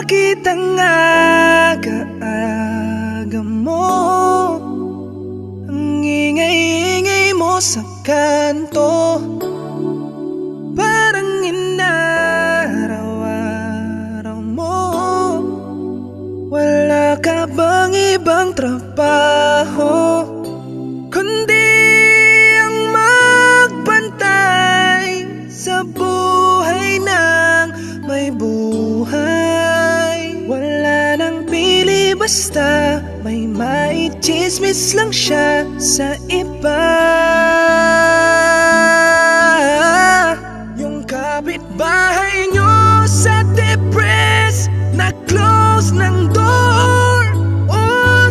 Bakit ang aga-aga mo? Ang ingay-ingay mo sa kanto, parang inaraw-araw mo. Wala ka bang ibang trabaho kundi ang magbantay sa buhay ng may buhay? Wala nang pili, basta may maichismis lang siya sa iba. Yung kapitbahay nyo sa depress, na-close ng door, o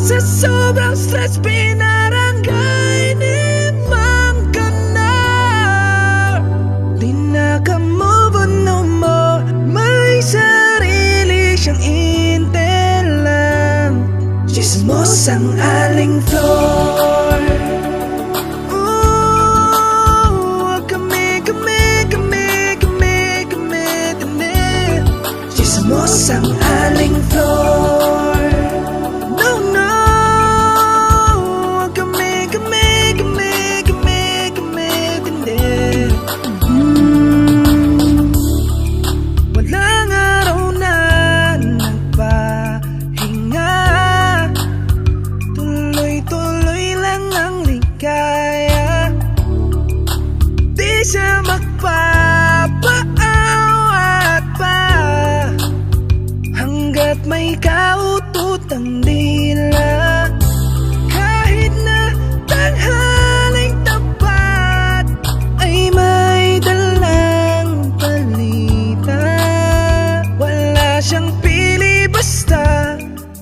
sa sobrang stress pinarangay ni Mang Ganar. Di naka-move on no more, may sarili siyang intel lang. Chismos ang aling floor. Ooh, kami tani. Chismos ang aling floor. No, no, kami tani. Walang araw na nagpahinga, tuloy-tuloy lang ang ligaya. Di siya magpapaawat pa hanggat may kaututang dila. Kahit na tanghaling tapat ay may dalang balita. Wala siyang pili, basta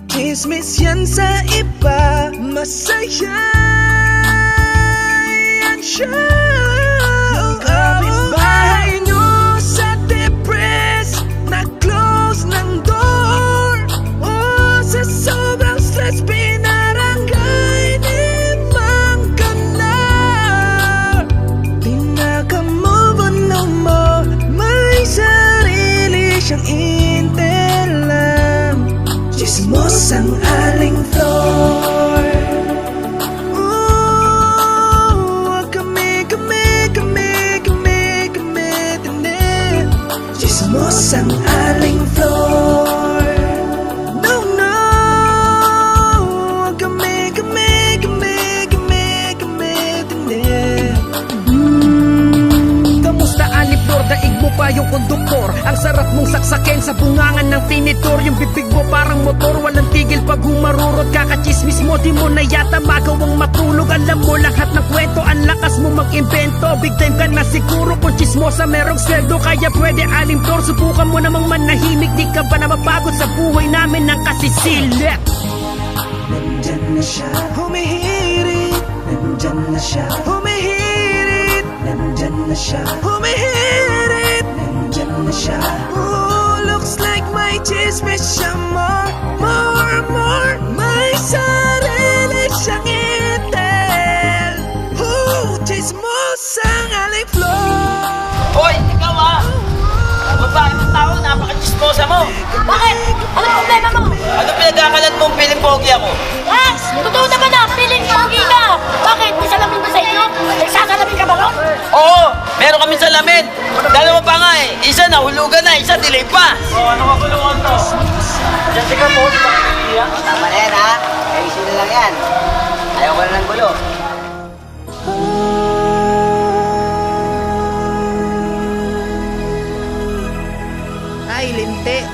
chismis yan sa iba. Masaya yan siya. Yung kapitbahay nyo sa depress, na-close ng door, o sa sobrang stress pinarangay ni Mang Ganar. Di naka-move on no more, may sarili siyang intel lang. Chismos ang aling floor. Ooh, kami tani. Chismos ang aling floor. No, no, kami tani. Kamusta alip flor, daig mo pa yung konduktor. Ang sarap mong saksakin sa bungangan ng tinitor. Yung bibig mo parang motor, walang tigil pag humarurot. Kakachismis mo, di mo na yata magawang matulog. Alam mo lahat ng kwento, ang lakas mo mag-invento. Big time ka na siguro kung chismosa merong sweldo. Kaya pwede alim flor, subukan mo namang manahimik. Di ka ba na mapagod sa buhay namin ng kasisilip? Nandyan na siya, humihirit. Nandyan na siya, humihirit. Nandyan na siya, humihirit. Nandyan na siya. Ooh, looks like may chismis siya more. May sarili siyang intel. Ooh, chismos ang aling floor. Hoy, ikaw ah! Babae mong tao, napaka-chismosa mo! Bakit? Ano problema mo? Ano pinagkakalat mong piling pogi ako? Ah! Totoo naman na! Piling pogi ka! Bakit? May salamin ba sa inyo? Nagsasalamin ka ba ron? Oo! Meron kami salamin! Dalawa pa nga eh! Isa nahulugan na, isa delay pa! Ano ka kulungan to? Jessica po, di ba kaya? Tama na yan ha, ayusin na lang yan. Ayaw ko na ng gulo. Ay, linti.